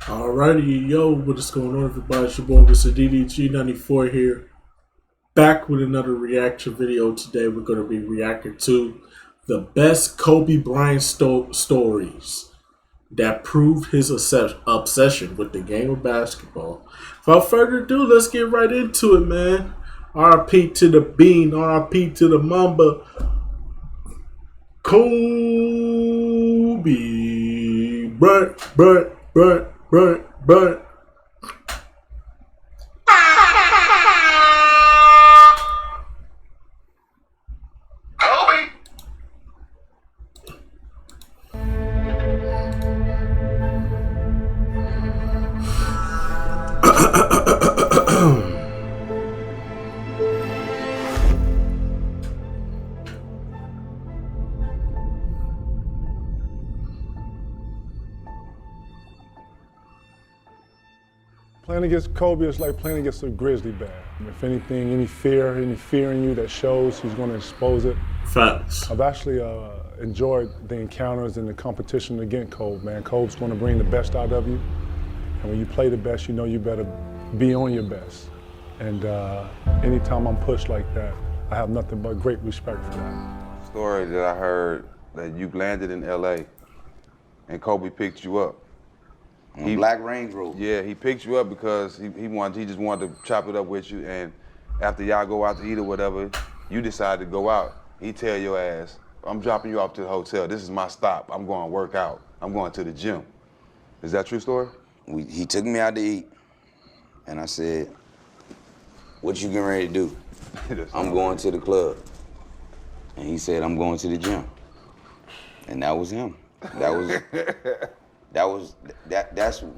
Alrighty, yo, what is going on, everybody? It's your boy, Mr. DDG94 here, back with another reaction video. Today, we're going to be reacting to the best Kobe Bryant stories that prove his obsession with the game of basketball. Without further ado, let's get right into it, man. RP to the Bean, RP to the Mamba, Kobe Bryant. Kobe. Playing against Kobe is like playing against a grizzly bear. If anything, any fear in you that shows, he's going to expose it. Facts. I've actually enjoyed the encounters and the competition against Kobe, man. Kobe's going to bring the best out of you. And when you play the best, you know you better be on your best. And anytime I'm pushed like that, I have nothing but great respect for that. Story that I heard that you landed in LA and Kobe picked you up. Black Range Rover. Yeah, he picked you up because he just wanted to chop it up with you, and after y'all go out to eat or whatever, you decided to go out. He tell your ass, I'm dropping you off to the hotel. This is my stop. I'm going to work out. I'm going to the gym. Is that true story? He took me out to eat, and I said, what you getting ready to do? I'm going to the club. And he said, I'm going to the gym. And that was him. That's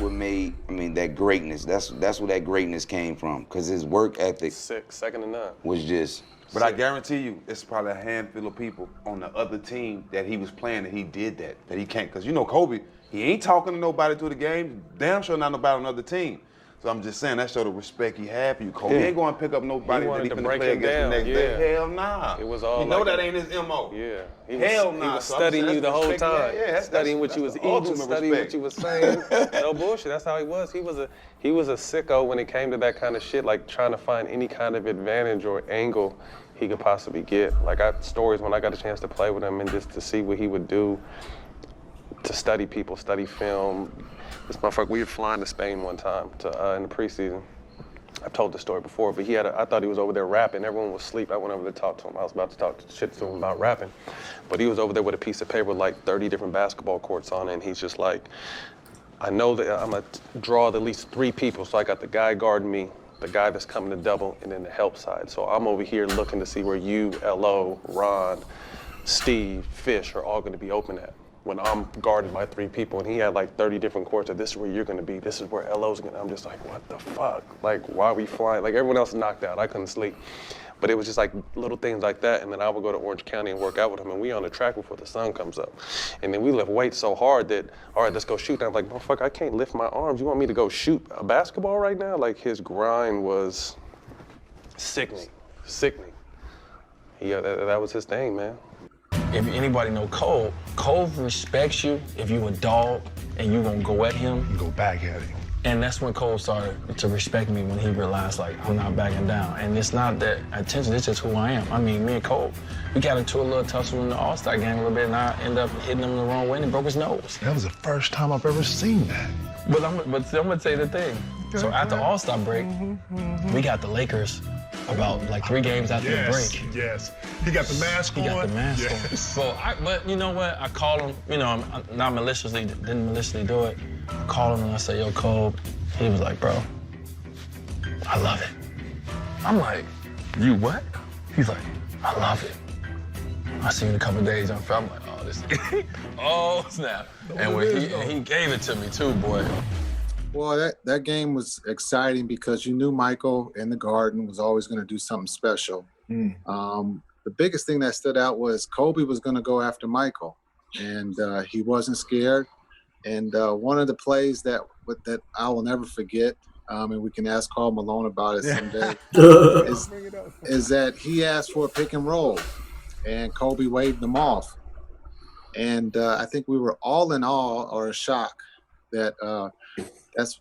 what made, that greatness. That's where that greatness came from. Because his work ethic Second to none. was just. But I guarantee you, it's probably a handful of people on the other team that he was playing that he did that he can't. Because you know Kobe, he ain't talking to nobody through the game. Damn sure not nobody on another team. So I'm just saying, that showed the respect he had for you. Kobe ain't going to pick up nobody that he finna play against the next day. Hell nah. It was all you know like that ain't his MO. Yeah. Hell nah. He was So studying you the whole time. Yeah, studying what you was eating, studying what you was saying. No bullshit. That's how he was. He was a sicko when it came to that kind of shit, like trying to find any kind of advantage or angle he could possibly get. Like stories when I got a chance to play with him and just to see what he would do to study people, study film. This motherfucker, we were flying to Spain one time in the preseason. I've told this story before, but I thought he was over there rapping. Everyone was asleep. I went over to talk to him. I was about to talk shit to him about rapping. But he was over there with a piece of paper with like 30 different basketball courts on it, and he's just like, I know that I'm gonna draw at least 3 people. So I got the guy guarding me, the guy that's coming to double, and then the help side. So I'm over here looking to see where you, L.O., Ron, Steve, Fish are all gonna be open at when I'm guarded by 3 people, and he had like 30 different courts of this is where you're gonna be, this is where LO's gonna, I'm just like, what the fuck? Like, why are we flying? Like, everyone else knocked out, I couldn't sleep. But it was just like little things like that, and then I would go to Orange County and work out with him, and we on the track before the sun comes up. And then we lift weights so hard that, all right, let's go shoot. And I'm like, motherfucker, I can't lift my arms. You want me to go shoot a basketball right now? Like, his grind was sickening. Yeah, that was his thing, man. If anybody know Cole, Cole respects you if you a dog and you gonna go at him. You go back at him. And that's when Cole started to respect me, when he realized, like, I'm not backing down. And it's not that attention, it's just who I am. I mean, me and Cole, we got into a little tussle in the All-Star game a little bit, and I ended up hitting him the wrong way and he broke his nose. That was the first time I've ever seen that. But I'm gonna tell you the thing. So after All-Star break, we got the Lakers about like 3 games after the break. Yes, he got the mask on. He got the mask yes. on. But you know what? I called him, you know, didn't maliciously do it. I called him and I said, yo, Cole. He was like, bro, I love it. I'm like, you what? He's like, I love it. I seen it a couple days on film. I'm like, oh, this oh, snap. And he gave it to me too, boy. Well, that game was exciting because you knew Michael in the Garden was always going to do something special. The biggest thing that stood out was Kobe was going to go after Michael, and he wasn't scared. And one of the plays that I will never forget, and we can ask Karl Malone about it someday, is that he asked for a pick and roll, and Kobe waved them off. And I think we were all in awe or shock that that's,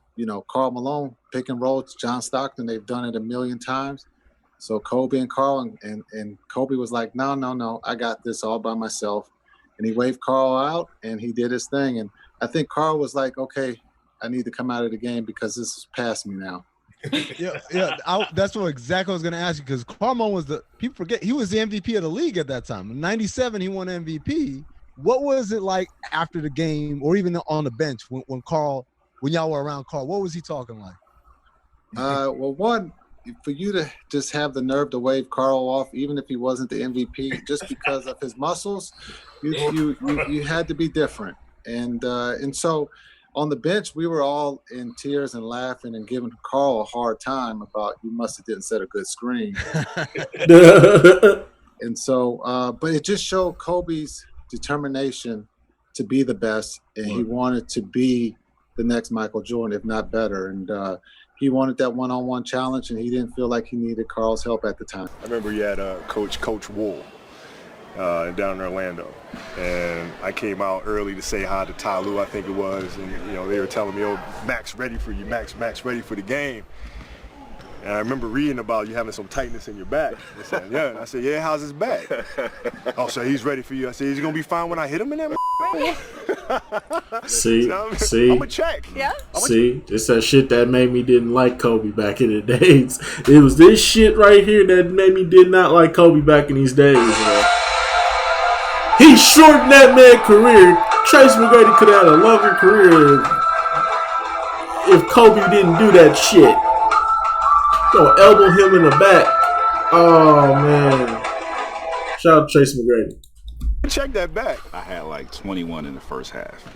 Karl Malone, pick and roll, John Stockton, they've done it a million times. So Kobe and Karl, and Kobe was like, no, I got this all by myself. And he waved Karl out, and he did his thing. And I think Karl was like, okay, I need to come out of the game because this is past me now. That's what exactly I was going to ask you, because Karl Malone people forget, he was the MVP of the league at that time. In 97, he won MVP. What was it like after the game, or even on the bench when y'all were around Karl? What was he talking like? Well, one, for you to just have the nerve to wave Karl off, even if he wasn't the MVP, just because of his muscles, you had to be different. And so on the bench, we were all in tears and laughing and giving Karl a hard time about, you must have didn't set a good screen. And so, but it just showed Kobe's determination to be the best, and he wanted to be the next Michael Jordan, if not better. And he wanted that one-on-one challenge, and he didn't feel like he needed Karl's help at the time. I remember you had Coach Wool down in Orlando, and I came out early to say hi to Ty Lue, I think it was, and they were telling me, "Oh, Max ready for you, Max ready for the game." And I remember reading about you having some tightness in your back. I said, yeah. And I said, yeah, how's his back? Oh, so he's ready for you. I said, is he gonna be fine when I hit him in that? See, I'm a check. Yeah. See, it's that shit that made me didn't like Kobe back in the days. It was this shit right here that made me did not like Kobe back in these days. He shortened that man's career. Trace McGrady could have had a longer career if Kobe didn't do that shit. Gonna elbow him in the back. Oh man! Shout out to Trace McGrady. Check that back. I had like 21 in the first half.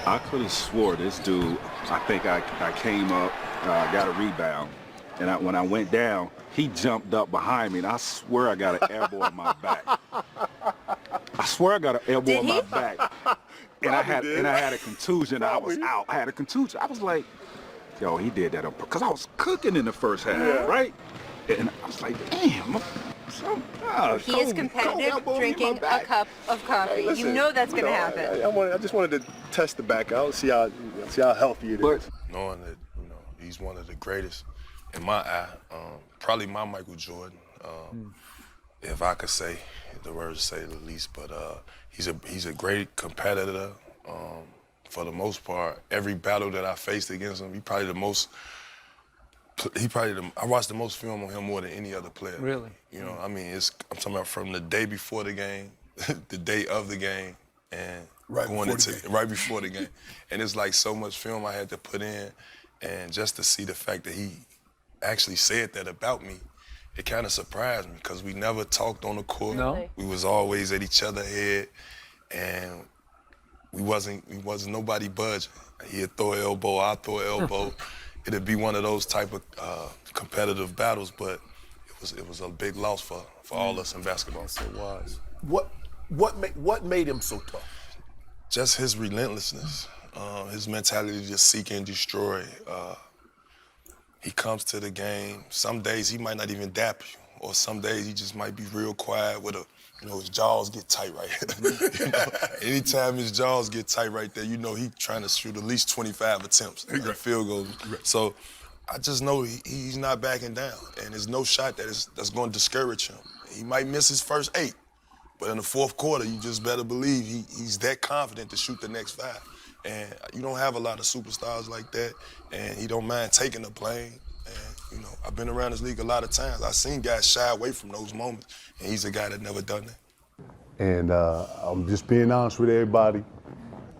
I could have swore this dude. I think I came up, got a rebound, and when I went down, he jumped up behind me, and I swear I got an elbow in my back. I swear I got an elbow in my back, and I had a contusion. I was out. I had a contusion. I was like, yo, he did that because I was cooking in the first half, right? And I was like, damn. He is competitive, drinking a cup of coffee. Hey, listen, you know that's going to happen. I just wanted to test the back out, see how healthy it is. Knowing that he's one of the greatest in my eye, probably my Michael Jordan, if I could say the word to say the least. But he's a great competitor. For the most part, every battle that I faced against him, I watched the most film on him more than any other player. Really? I'm talking about from the day before the game, the day of the game, and right before the game. And it's like so much film I had to put in, and just to see the fact that he actually said that about me, it kind of surprised me because we never talked on the court. No. We was always at each other's head, and we wasn't nobody budging. He'd throw an elbow, I'd throw an elbow. It'd be one of those type of competitive battles, but it was a big loss for all us in basketball. Yes, it was. What made him so tough? Just his relentlessness, his mentality to seek and destroy. He comes to the game. Some days he might not even dap you, or some days he just might be real quiet with his jaws get tight right here. Anytime his jaws get tight right there, he trying to shoot at least 25 attempts, like field goals. So I just know he's not backing down, and there's no shot that's going to discourage him. He might miss his first 8, but in the fourth quarter, you just better believe he's that confident to shoot the next 5. And you don't have a lot of superstars like that, and he don't mind taking the blame. And I've been around this league a lot of times. I've seen guys shy away from those moments, and he's a guy that never done that. And I'm just being honest with everybody.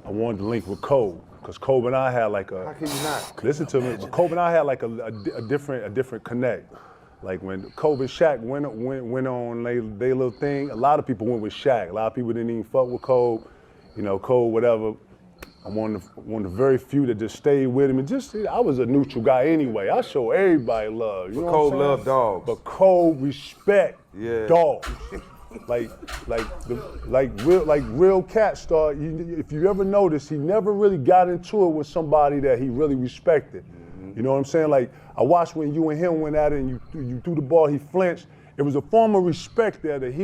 I wanted to link with Kobe, because Kobe and I had like a. How can you not? Listen to me. Kobe and I had like a different connect. Like when Kobe and Shaq went on their little thing, a lot of people went with Shaq. A lot of people didn't even fuck with Kobe. Kobe, whatever. I'm one of the very few that just stayed with him. And I was a neutral guy anyway. I show everybody love. You know Kobe what I'm loved dogs. But Kobe respect dogs. like real cats start. If you ever notice, he never really got into it with somebody that he really respected. Mm-hmm. You know what I'm saying? Like I watched when you and him went at it, and you threw the ball, he flinched. It was a form of respect there that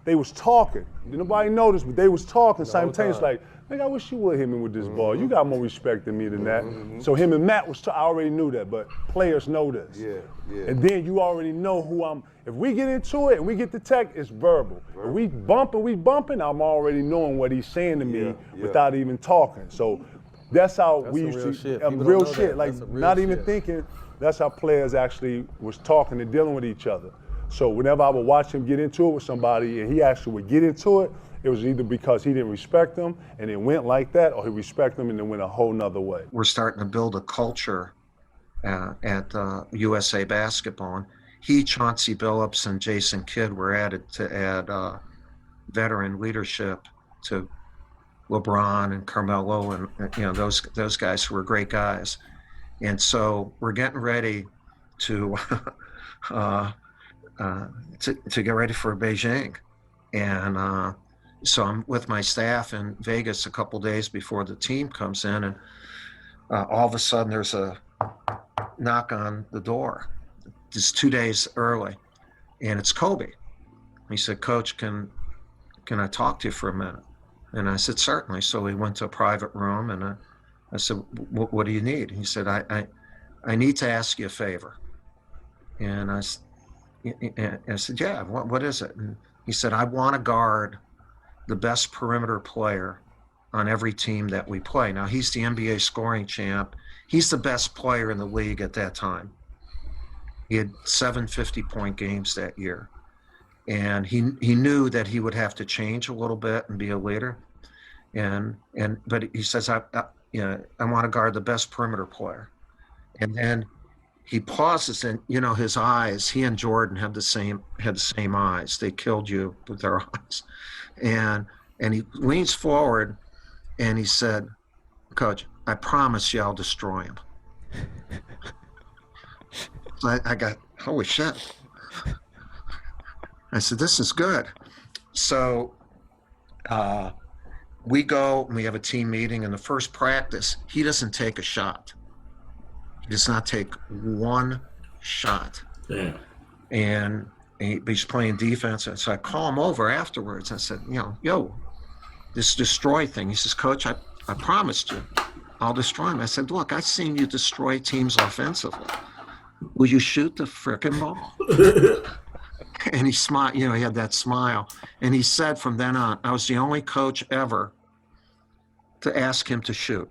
they was talking. Nobody noticed, but they was talking simultaneously. Like Nigga, I wish you would hit me with this ball. You got more respect than me than that. So him and Matt I already knew that, but players know this. Yeah. And then you already know who I'm. If we get into it and we get the tech, it's verbal. If we bumping, I'm already knowing what he's saying to me without even talking. So that's how we used real to, shit. People real don't know shit, that. like That's some real not even shit. thinking, that's how players actually was talking and dealing with each other. So whenever I would watch him get into it with somebody and he actually would get into it, it was either because he didn't respect them and it went like that, or he respected them and it went a whole nother way. We're starting to build a culture at USA Basketball. And he, Chauncey Billups, and Jason Kidd were added to add veteran leadership to LeBron and Carmelo and those guys who were great guys. And so we're getting ready to get ready for Beijing. And so I'm with my staff in Vegas a couple days before the team comes in, and all of a sudden there's a knock on the door. It's 2 days early, and it's Kobe. He said, "Coach, can I talk to you for a minute?" And I said, "Certainly." So we went to a private room, and I said, "What do you need?" He said, I need to ask you a favor." And I said, "Yeah, what is it?" And he said, "I want to guard the best perimeter player on every team that we play." Now, he's the NBA scoring champ. He's the best player in the league at that time. He had 7 50-point games that year. And he knew that he would have to change a little bit and be a leader. But he says, I want to guard the best perimeter player. And then he pauses, and his eyes, he and Jordan had the same eyes. They killed you with their eyes. And he leans forward and he said, "Coach, I promise you I'll destroy him." So I got, holy shit. I said, "This is good." So we go and we have a team meeting, and the first practice, he doesn't take a shot. He does not take one shot. Yeah. And he's playing defense. And so I call him over afterwards. I said, "Yo, this destroy thing." He says, "Coach, I promised you I'll destroy him." I said, "Look, I've seen you destroy teams offensively. Will you shoot the frickin' ball?" And he smiled, he had that smile. And he said from then on, I was the only coach ever to ask him to shoot.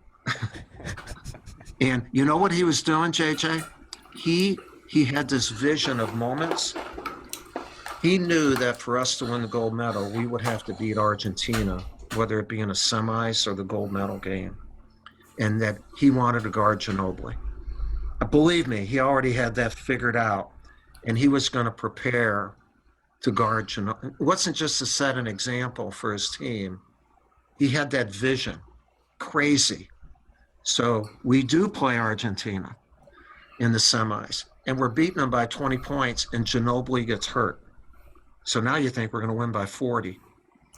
And you know what he was doing, JJ? He had this vision of moments. He knew that for us to win the gold medal, we would have to beat Argentina, whether it be in a semis or the gold medal game. And that he wanted to guard Ginobili. Believe me, he already had that figured out. And he was going to prepare to guard Ginobili. It wasn't just to set an example for his team. He had that vision. Crazy. So we do play Argentina in the semis, and we're beating them by 20 points, and Ginobili gets hurt. So now you think we're going to win by 40.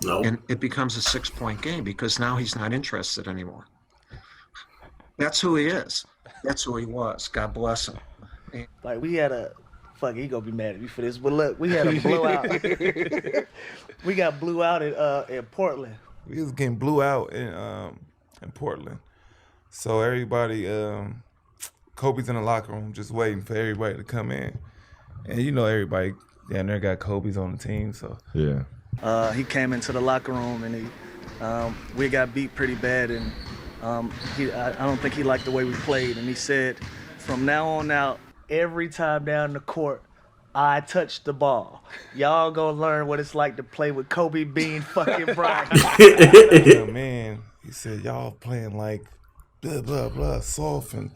No. And it becomes a 6-point game because now he's not interested anymore. That's who he is. That's who he was. God bless him. Like, we had a, fuck, he gonna be mad at me for this, but look, we had a blowout. We got blew out in Portland. We was getting blew out in Portland. So everybody, Kobe's in the locker room just waiting for everybody to come in. And everybody down there got Kobe's on the team, so. Yeah. He came into the locker room and we got beat pretty bad, and I don't think he liked the way we played. And he said, from now on out, every time down the court, I touch the ball. Y'all gonna learn what it's like to play with Kobe Bean fucking Bryant. Yeah, man, he said, y'all playing like blah, blah, blah, soft, and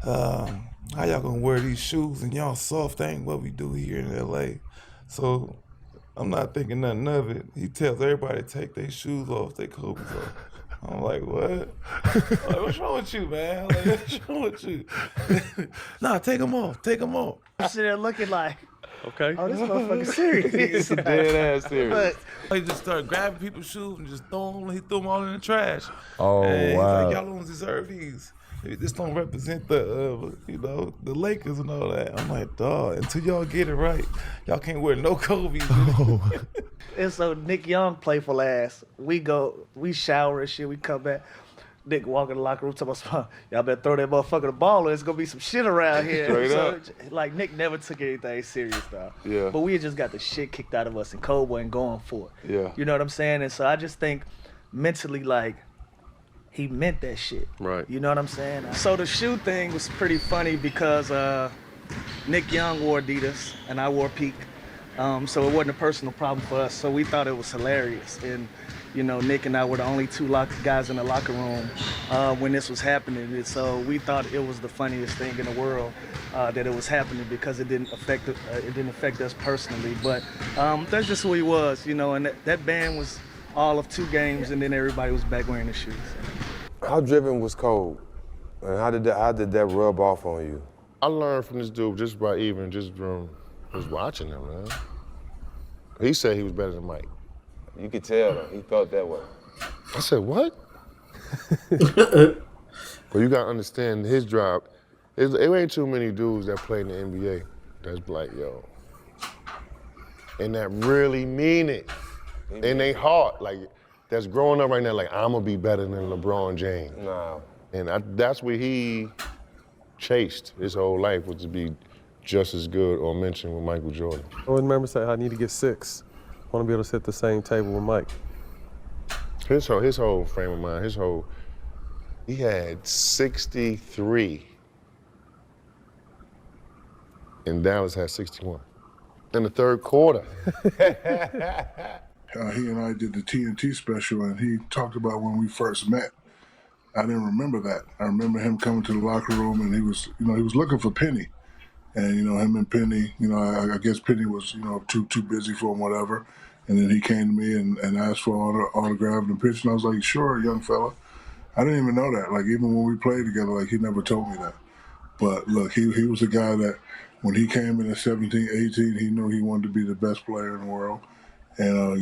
how y'all gonna wear these shoes and y'all soft? Ain't what we do here in LA. So I'm not thinking nothing of it. He tells everybody to take their shoes off, their Kobe's off. I'm like, what? Like, what's wrong with you, man? Like, what's wrong with you? Nah, take them off. Take them off. I'm sitting there looking like, Okay. Oh, this motherfucker serious. It's dead ass serious. He just started grabbing people's shoes and just throwing them. He threw them all in the trash. Oh, and he's wow. like, y'all don't deserve these. This don't represent the, the Lakers and all that. I'm like, dog, until y'all get it right, y'all can't wear no Kobe's. And so Nick Young, playful ass. We shower and shit. We come back. Nick walk in the locker room, talking about, y'all better throw that motherfucker the ball or it's gonna be some shit around here. Straight up. Like, Nick never took anything serious, though. Yeah. But we had just got the shit kicked out of us and Kobe wasn't going for it. Yeah. You know what I'm saying? And so I just think mentally, like, he meant that shit. Right. You know what I'm saying? So the shoe thing was pretty funny because Nick Young wore Adidas and I wore Peak. So it wasn't a personal problem for us. So we thought it was hilarious. And, you know, Nick and I were the only two guys in the locker room when this was happening. And so we thought it was the funniest thing in the world that it was happening because it didn't affect us personally. But that's just who he was, you know. And that band was all of 2 games, and then everybody was back wearing the shoes. How driven was Cole? And how did that rub off on you? I learned from this dude just from watching him, man. He said he was better than Mike. You could tell though, he felt that way. I said, what? But you gotta understand his drop. It ain't too many dudes that play in the NBA that's like, yo. And that really mean it. And they hard, like, that's growing up right now, like, I'm gonna be better than LeBron James. Nah. And that's what he chased his whole life, was to be just as good or mentioned with Michael Jordan. I remember saying, I need to get 6. I want to be able to sit at the same table with Mike. His whole frame of mind, he had 63, and Dallas had 61 in the third quarter. He and I did the TNT special, and he talked about when we first met. I didn't remember that. I remember him coming to the locker room, and he was looking for Penny. And, him and Penny, I guess Penny was, too busy for him, whatever. And then he came to me and asked for an autograph and a picture. And I was like, sure, young fella. I didn't even know that. Like, even when we played together, like, he never told me that. But, look, he was a guy that when he came in at 17, 18, he knew he wanted to be the best player in the world. And,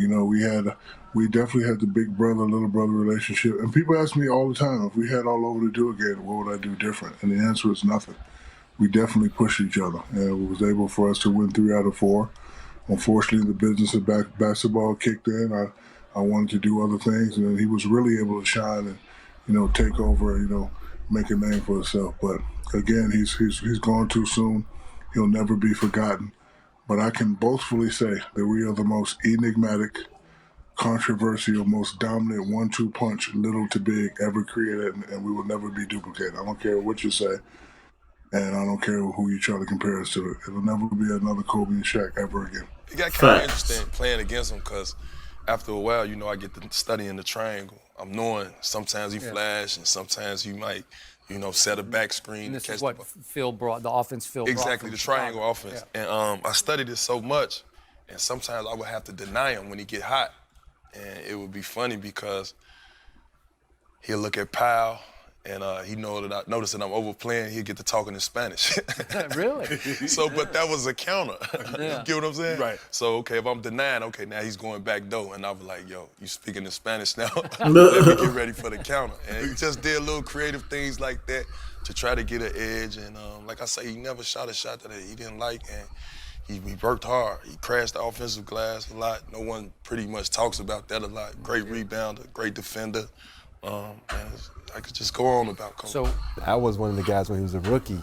we definitely had the big brother, little brother relationship. And people ask me all the time, if we had all over to do again, what would I do different? And the answer is nothing. We definitely pushed each other, and it was able for us to win 3 out of 4. Unfortunately, the business of basketball kicked in. I wanted to do other things, and then he was really able to shine and, take over, make a name for himself. But again, he's gone too soon. He'll never be forgotten. But I can boastfully say that we are the most enigmatic, controversial, most dominant 1-2 punch, little to big, ever created, and we will never be duplicated. I don't care what you say. And I don't care who you try to compare us to. It'll never be another Kobe and Shaq ever again. It got kind of interesting playing against him because after a while, I get to study in the triangle. I'm knowing sometimes he flash and sometimes he might, set a back screen. And this is what Phil brought, the offense Phil brought. Exactly, the triangle offense. Yeah. And I studied it so much, and sometimes I would have to deny him when he get hot. And it would be funny because he'll look at Powell, and he noticed that I'm overplaying, he'd get to talking in Spanish. Really? But that was a counter. Yeah. You get what I'm saying? Right. So, okay, if I'm denying, okay, now he's going back door. And I was like, yo, you speaking in Spanish now? Let me get ready for the counter. And he just did little creative things like that to try to get an edge. And like I say, he never shot a shot that he didn't like. And he worked hard. He crashed the offensive glass a lot. No one pretty much talks about that a lot. Great rebounder, great defender. And I could just go on about Kobe. So I was one of the guys when he was a rookie,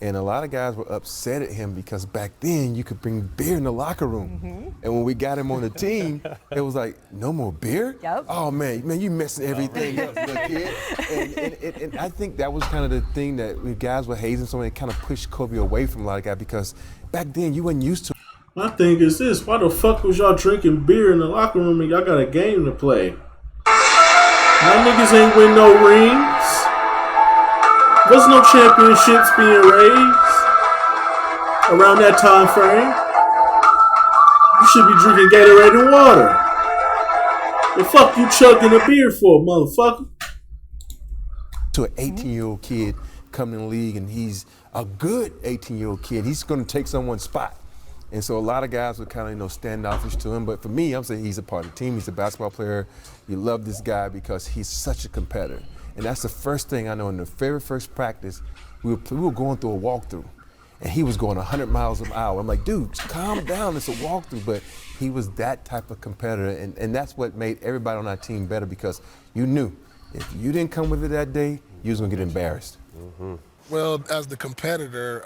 and a lot of guys were upset at him because back then you could bring beer in the locker room. Mm-hmm. And when we got him on the team, it was like, no more beer? Yep. Oh man, you messing everything up, little kid. And I think that was kind of the thing that when guys were hazing someone, it kind of pushed Kobe away from a lot of guys because back then you wasn't used to. My thing is this: why the fuck was y'all drinking beer in the locker room and y'all got a game to play? My niggas ain't win no rings. There's no championships being raised around that time frame. You should be drinking Gatorade and water. The fuck you chugging a beer for, motherfucker? To an 18-year-old kid coming in the league, and he's a good 18-year-old kid. He's going to take someone's spot. And so a lot of guys would kind of, standoffish to him. But for me, I'm saying he's a part of the team. He's a basketball player. You love this guy because he's such a competitor. And that's the first thing I know. In the very first practice, we were going through a walkthrough. And he was going 100 miles an hour. I'm like, dude, calm down. It's a walkthrough. But he was that type of competitor. And that's what made everybody on our team better, because you knew if you didn't come with it that day, you was going to get embarrassed. Mm-hmm. Well, as the competitor,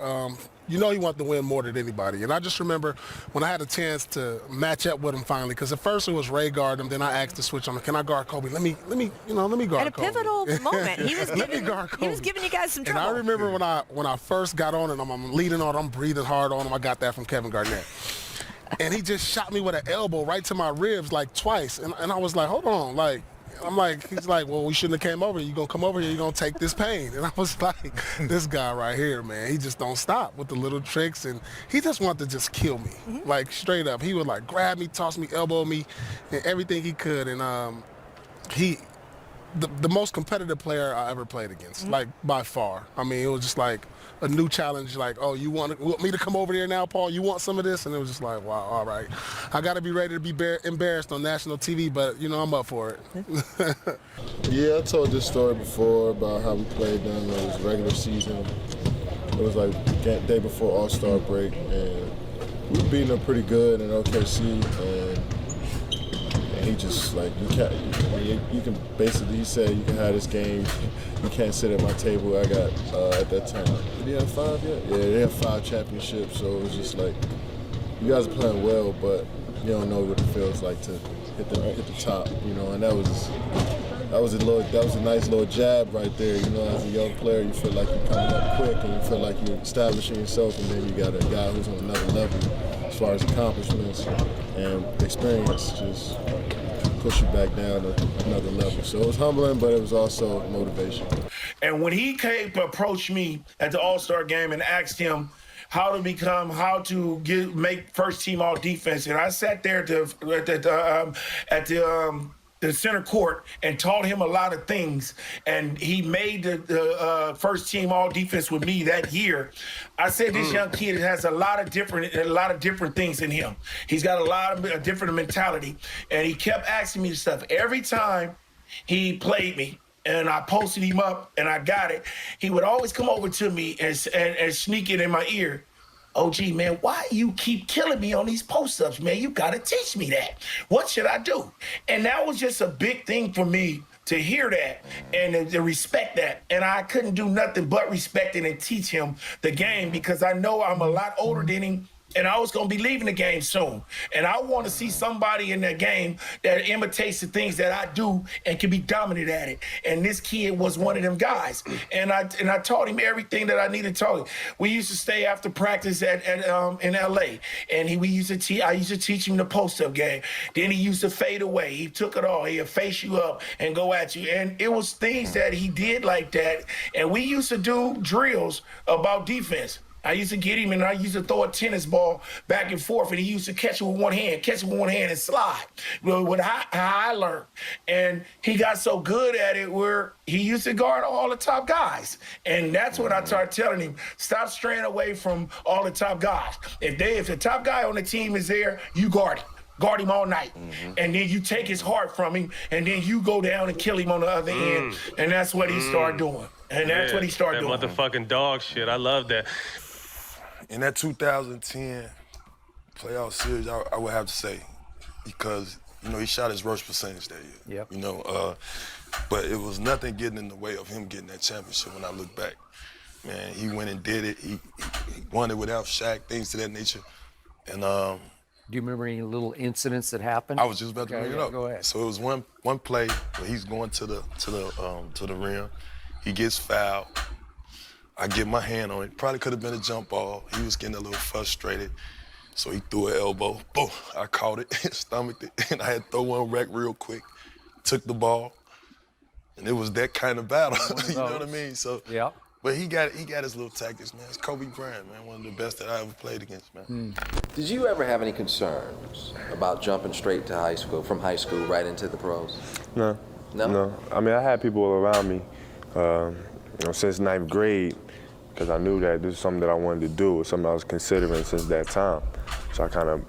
you want to win more than anybody. And I just remember when I had a chance to match up with him finally, because at first it was Ray guard him, then I asked to switch on him. Can I guard Kobe? Let me guard Kobe. At a pivotal moment, he was giving you guys some trouble. And I remember when I first got on it, I'm leading on, I'm breathing hard on him. I got that from Kevin Garnett. And he just shot me with an elbow right to my ribs like twice. And I was like, hold on, he's like, well, we shouldn't have came over here. You gonna come over here, you gonna take this pain. And I was like, this guy right here, man, he just don't stop with the little tricks, and he just wanted to just kill me. Like, straight up. He would like grab me, toss me, elbow me, and everything he could. And the most competitive player I ever played against, like by far. I mean, it was just like a new challenge, like, oh, you want me to come over there now, Paul? You want some of this? And it was just like, wow, all right. I got to be ready to be embarrassed on national TV, but, I'm up for it. Yeah, I told this story before about how we played during the regular season. It was like the day before All-Star break, and we were beating them pretty good in OKC, and he just, like, you can basically, he said, you can have this game. You can't sit at my table. I got, at that time, did he have 5 yet? Yeah, they have 5 championships, so it was just like, you guys are playing well, but you don't know what it feels like to hit the top, and that was a nice little jab right there, as a young player. You feel like you're coming up quick, and you feel like you're establishing yourself, and then you got a guy who's on another level as far as accomplishments and experience, just push you back down to another level. So it was humbling, but it was also motivation. And when he came to approach me at the All-Star game and asked him how to make first team all defense, and I sat there at the center court and taught him a lot of things, and he made the first team all defense with me that year. I said this young kid has a lot of different things in him. He's got a lot of different mentality, and he kept asking me stuff every time he played me. And I posted him up, and I got it. He would always come over to me and sneak it in my ear. OG, man, why you keep killing me on these post-ups, man? You got to teach me that. What should I do? And that was just a big thing for me to hear that and to respect that. And I couldn't do nothing but respect it and teach him the game, because I know I'm a lot older than him, and I was going to be leaving the game soon. And I want to see somebody in that game that imitates the things that I do and can be dominant at it. And this kid was one of them guys. And I taught him everything that I needed to taught him. We used to stay after practice in LA. And I used to teach him the post-up game. Then he used to fade away. He took it all. He'd face you up and go at you. And it was things that he did like that. And we used to do drills about defense. I used to get him, and I used to throw a tennis ball back and forth, and he used to catch it with one hand and slide. With how I learned. And he got so good at it where he used to guard all the top guys. And that's when I started telling him, stop straying away from all the top guys. If the top guy on the team is there, you guard him. Guard him all night. And then you take his heart from him, and then you go down and kill him on the other end. And that's what he started doing. And that's what he started doing. That motherfucking dog shit. I love that. In that 2010 playoff series, I would have to say, because, he shot his rush percentage that year. Yep. But it was nothing getting in the way of him getting that championship when I look back. Man, he went and did it. He won it without Shaq, things to that nature. And do you remember any little incidents that happened? I was just about to bring it up. Go ahead. So it was one play where he's going to the rim. He gets fouled. I get my hand on it. Probably could have been a jump ball. He was getting a little frustrated. So he threw an elbow. Boom. I caught it, stomached it, and I had to throw one rack real quick. Took the ball. And it was that kind of battle. You know what I mean? So yeah. But he got his little tactics, man. It's Kobe Bryant, man, one of the best that I ever played against, man. Did you ever have any concerns about jumping straight to high school, from high school right into the pros? No. No? I mean, I had people around me, since 9th grade, because I knew that this is something that I wanted to do, something I was considering since that time. So I kind of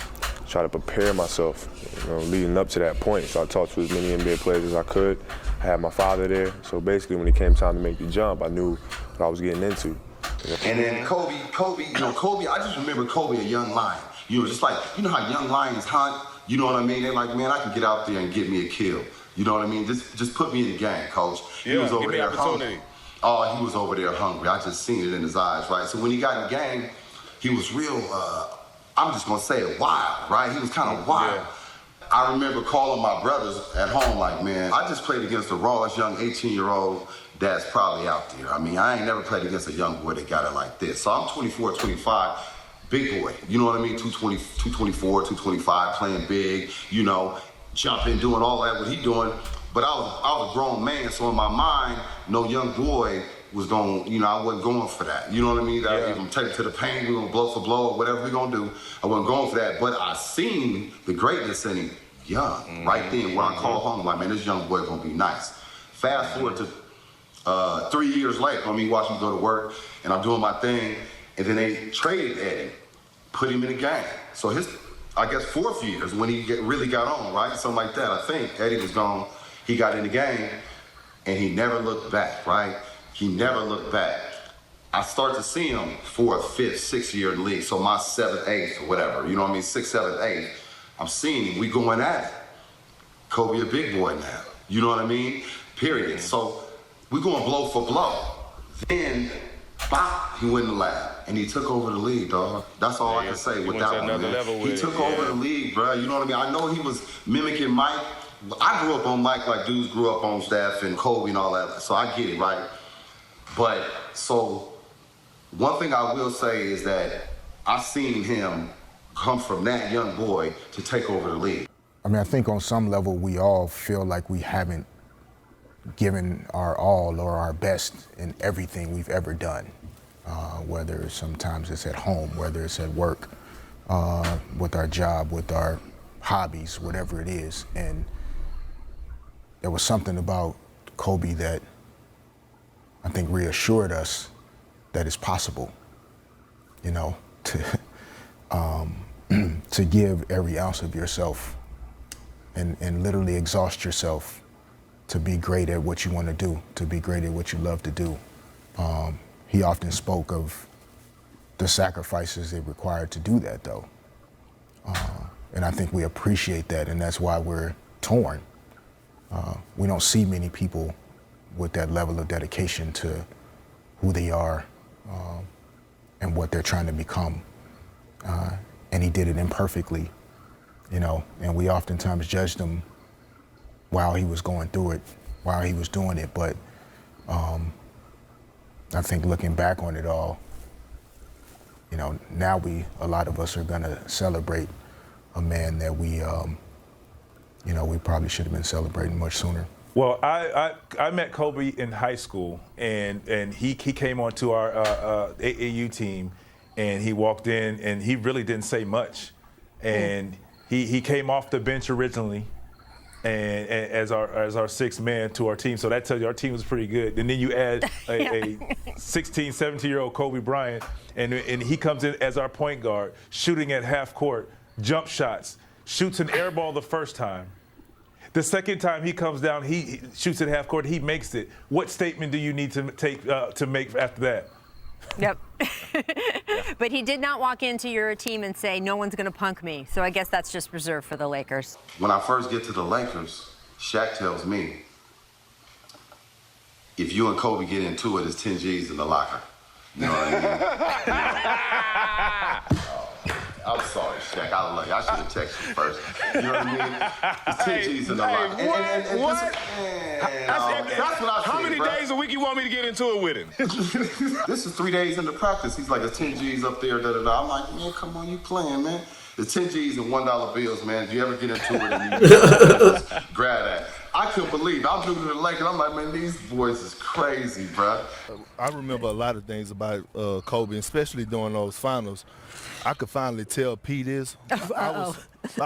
tried to prepare myself, leading up to that point. So I talked to as many NBA players as I could. I had my father there, so basically when it came time to make the jump, I knew what I was getting into. And then Kobe, I just remember Kobe a young lion. Just like, how young lions hunt, you know what I mean? They're like, man, I can get out there and get me a kill. You know what I mean? Just put me in the game, coach. He was over there hungry. Oh, he was over there hungry. I just seen it in his eyes, right? So when he got in the game, he was real, I'm just gonna say it, wild, right? He was kind of wild. Yeah. I remember calling my brothers at home like, man, I just played against the rawest young 18-year-old that's probably out there. I mean, I ain't never played against a young boy that got it like this. So I'm 24, 25, big boy. You know what I mean? 220, 224, 225, playing big, jumping, doing all that, what he doing. But I was a grown man, so in my mind, no young boy was going, I wasn't going for that. You know what I mean? That I'm taking to the paint, we're gonna blow for blow or whatever we're gonna do. I wasn't going for that, but I seen the greatness in him young, right then, where I called home, like, man, this young boy gonna be nice. Fast forward to 3 years later, watch me go to work, and I'm doing my thing, and then they traded Eddie, put him in the game. So his, I guess, 4th year is when he really got on, right? Something like that, I think. Eddie was gone, he got in the game, and he never looked back, right? He never looked back. I start to see him 4th, 5th, 6th year in the league, so my 7th, 8th, or whatever, 6th, 7th, 8th, I'm seeing him, we going at it. Kobe a big boy now, you know what I mean? Period. So we going blow for blow. Then, bop, he went in the lab, and he took over the league, dog. That's all I can say with that one, man. He took over the league, bro, you know what I mean? I know he was mimicking Mike. I grew up on Mike like dudes grew up on Steph and Kobe and all that, so I get it, right? But, so, one thing I will say is that I've seen him come from that young boy to take over the league. I mean, I think on some level we all feel like we haven't given our all or our best in everything we've ever done, whether sometimes it's at home, whether it's at work, with our job, with our hobbies, whatever it is. And there was something about Kobe that I think reassured us that it's possible, to give every ounce of yourself and literally exhaust yourself to be great at what you want to do, to be great at what you love to do. He often spoke of the sacrifices it required to do that, though. And I think we appreciate that, and that's why we're torn. We don't see many people with that level of dedication to who they are and what they're trying to become. And he did it imperfectly, and we oftentimes judged him while he was going through it, while he was doing it. But I think looking back on it all, now a lot of us are gonna celebrate a man that we probably should have been celebrating much sooner. Well, I met Kobe in high school, and he came onto our AAU team, and he walked in, and he really didn't say much, and he came off the bench originally, and as our sixth man to our team. So that tells you our team was pretty good. And then you add a 16, 17-year-old Kobe Bryant, and he comes in as our point guard, shooting at half court, jump shots, shoots an air ball the first time. The second time he comes down, he shoots at half court, he makes it. What statement do you need to make after that? Yep. But he did not walk into your team and say, no one's going to punk me. So I guess that's just reserved for the Lakers. When I first get to the Lakers, Shaq tells me, if you and Kobe get into it, it's 10 G's in the locker. You know what I mean? I'm sorry, Shaq. I love you. I should have texted you first. You know what I mean? It's 10 G's in the locker. What? That's what I said, How many days a week you want me to get into it with him? This is 3 days into practice. He's like, it's 10 G's up there, da-da-da. I'm like, man, come on, you playing, man. It's 10 G's and $1 bills, man. If you ever get into it and you just grab that. I couldn't believe it. I'm new to the Lakers. I'm like, man, these boys is crazy, bro. I remember a lot of things about Kobe, especially during those finals. I could finally tell Pete this. I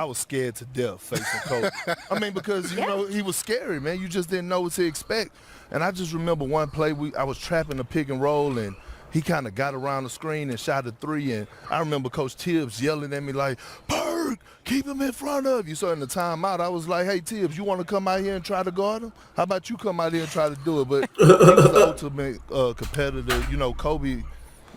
was scared to death facing Kobe. I mean, because, he was scary, man. You just didn't know what to expect. And I just remember one play, I was trapping the pick and roll, and he kind of got around the screen and shot a three. And I remember Coach Tibbs yelling at me like, Perk, keep him in front of you. So in the timeout, I was like, hey, Tibbs, you want to come out here and try to guard him? How about you come out here and try to do it? But he was the ultimate competitor. You know, Kobe,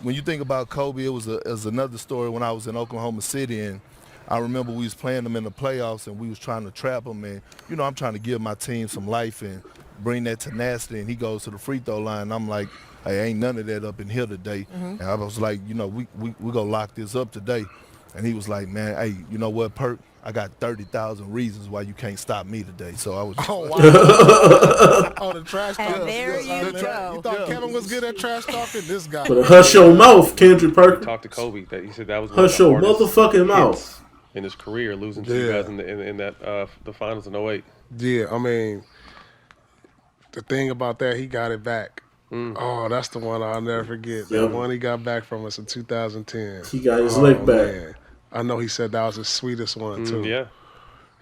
when you think about Kobe, it was another story when I was in Oklahoma City. And I remember we was playing them in the playoffs and we was trying to trap him. And, you know, I'm trying to give my team some life and bring that tenacity. And he goes to the free throw line. And I'm like, hey, ain't none of that up in here today. And I was like, you know, we gonna lock this up today. And he was like, man, hey, you know what, Perk? I got 30,000 reasons why you can't stop me today. So I was. Oh wow! Oh, the trash talk. And there you go. You thought Kevin was good at trash talking? This guy. But hush your mouth, Kendrick Perkins. Talked to Kobe. That he said that was one Hush of the your hardest motherfucking mouth hits in his career, losing to you guys in that the finals in 08. Yeah, I mean, the thing about that, he got it back. Oh, that's the one I'll never forget. That one he got back from us in 2010. He got his lick back. Man. I know he said that was his sweetest one, too. Yeah.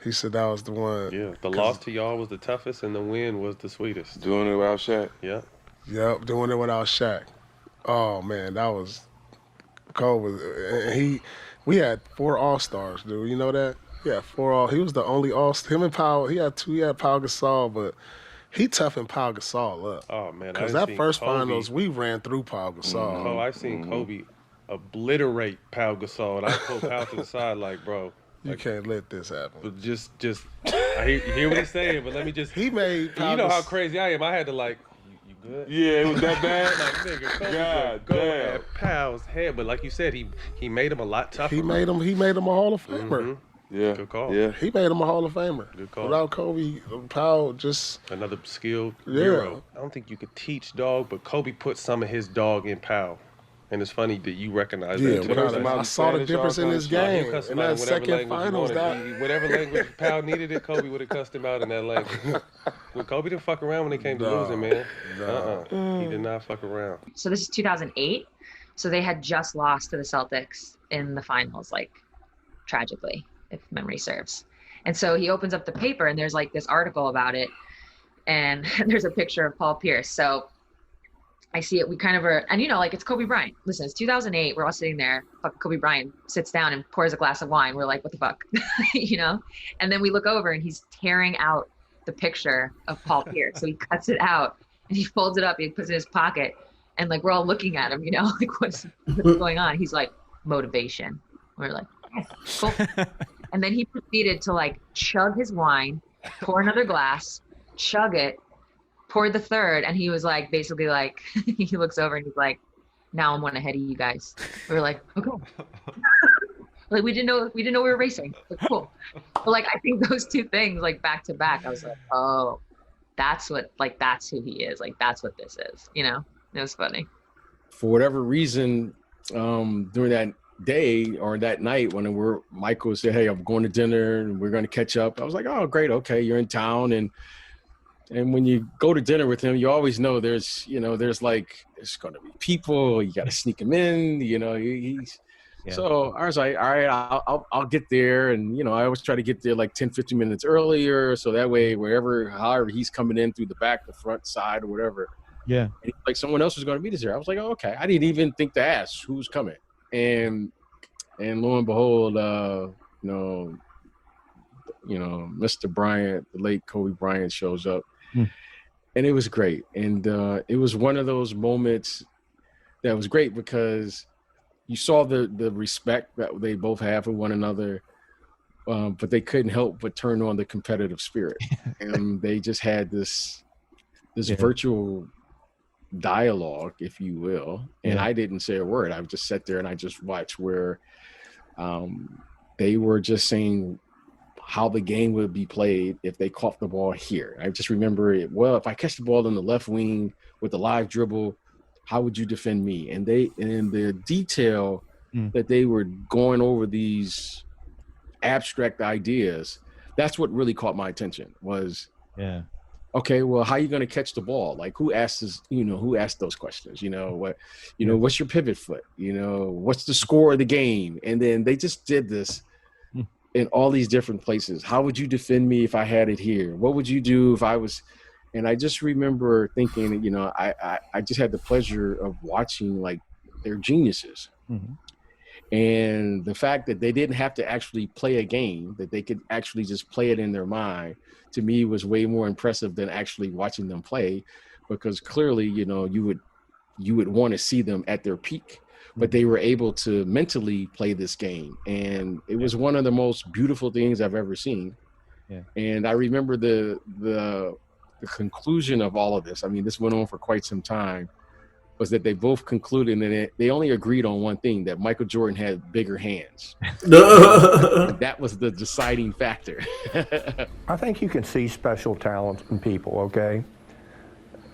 He said that was the one. Yeah, the loss to y'all was the toughest, and the win was the sweetest. Doing it without Shaq. Yeah. Yep, doing it without Shaq. Oh, man, that was Cole. We had 4 All-Stars, dude. You know that? Yeah, 4 All. He was the only All-Star. Him and Pau, he had 2. He had Pau Gasol, but he toughened Pau Gasol up. Oh, man. Because that first finals, we ran through Pau Gasol. Oh, I've seen Kobe obliterate Pau Gasol, and I pulled Pau to the side like, bro. You can't let this happen. But just, I hear what he's saying, but let me just. He made Pau You know how crazy I am. I had to like, you good? Yeah, it was that bad. Like, nigga, Kobe God go damn. at Pau's head, but like you said, he made him a lot tougher. He made him a Hall of Famer. Yeah. Good call. Yeah. He made him a Hall of Famer. Good call. Without Kobe, Pau just another skilled Yeah. hero. I don't think you could teach dog, but Kobe put some of his dog in Pau. And it's funny that you recognize that too. I saw the difference in his game. In that second finals, whatever language Pau needed it, Kobe would have cussed him out in that language. Well, Kobe didn't fuck around when it came to losing, man. He did not fuck around. So this is 2008. So they had just lost to the Celtics in the finals, like tragically, if memory serves. And so he opens up the paper and there's like this article about it. And there's a picture of Paul Pierce. So I see it. We kind of are, and you know, like it's Kobe Bryant. Listen, it's 2008. We're all sitting there. Kobe Bryant sits down and pours a glass of wine. We're like, what the fuck, you know? And then we look over and he's tearing out the picture of Paul Pierce. So he cuts it out and he folds it up. He puts it in his pocket, and like we're all looking at him, you know, like what's going on? He's like, motivation. We're like, okay, cool. And then he proceeded to like chug his wine, pour another glass, chug it, poured the third, and he was like, basically like, he looks over and he's like, now I'm one ahead of you guys. We were like, okay. Like we didn't know we were racing. Like, cool. But like I think those two things like back to back, I was like, oh, that's who he is. Like that's what this is, you know? It was funny. For whatever reason, during that day or that night when Michael said, hey, I'm going to dinner and we're going to catch up. I was like, oh, great. Okay. You're in town. And when you go to dinner with him, you always know there's going to be people, you got to sneak him in, you know, So I was like, all right, I'll get there. And, you know, I always try to get there like 10, 15 minutes earlier. So that way, however he's coming in through the back, the front side or whatever. Yeah. Like someone else was going to meet us there. I was like, oh, okay. I didn't even think to ask who's coming. And lo and behold, Mr. Bryant, the late Kobe Bryant shows up. And it was great. And it was one of those moments that was great because you saw the respect that they both have for one another, but they couldn't help but turn on the competitive spirit. And they just had this virtual dialogue, if you will. And I didn't say a word. I just sat there and I just watched where they were just saying how the game would be played if they caught the ball here. I just remember it. Well, if I catch the ball in the left wing with a live dribble, how would you defend me? And in the detail that they were going over these abstract ideas, that's what really caught my attention was, okay, well, how are you going to catch the ball? Like who asked those questions? You know, what's your pivot foot? You know, what's the score of the game? And then they just did this in all these different places. How would you defend me if I had it here? What would you do if I was? And I just remember thinking, you know, I just had the pleasure of watching like they're geniuses. Mm-hmm. And the fact that they didn't have to actually play a game, that they could actually just play it in their mind, to me was way more impressive than actually watching them play, because clearly, you know, you would want to see them at their peak, but they were able to mentally play this game. And it was one of the most beautiful things I've ever seen. Yeah. And I remember the conclusion of all of this. I mean, this went on for quite some time, was that they both concluded that they only agreed on one thing, that Michael Jordan had bigger hands. That was the deciding factor. I think you can see special talent in people, okay?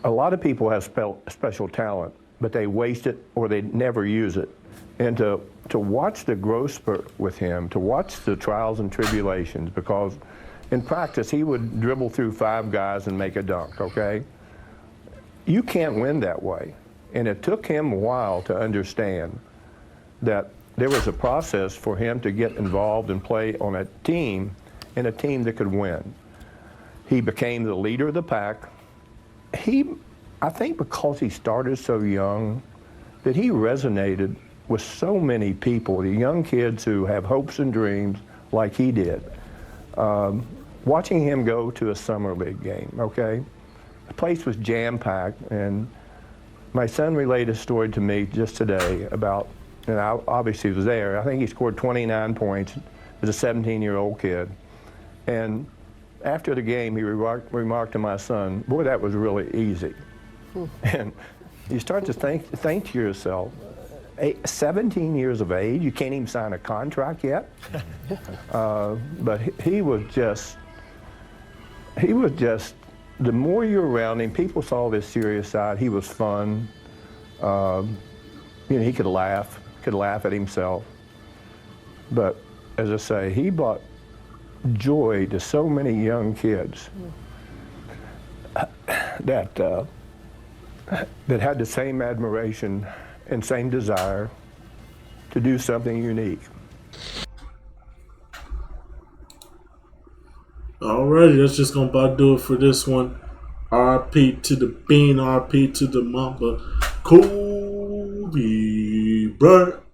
A lot of people have special talent, but they waste it or they never use it. And to watch the growth spurt with him, to watch the trials and tribulations, because in practice he would dribble through 5 guys and make a dunk, okay? You can't win that way. And it took him a while to understand that there was a process for him to get involved and play on a team, and a team that could win. He became the leader of the pack. I think because he started so young, that he resonated with so many people, the young kids who have hopes and dreams like he did. Watching him go to a summer league game, okay? The place was jam-packed, and my son relayed a story to me just today about, and I obviously was there, I think he scored 29 points as a 17-year-old kid. And after the game, he remarked to my son, boy, that was really easy. And you start to think to yourself, 17 years of age, you can't even sign a contract yet? But he was just, the more you're around him, people saw this serious side. He was fun. You know, he could laugh at himself. But as I say, he brought joy to so many young kids that had the same admiration and same desire to do something unique. Alrighty, that's just gonna about do it for this one. RP to the Bean, RP to the Mamba. Kobe Bryant.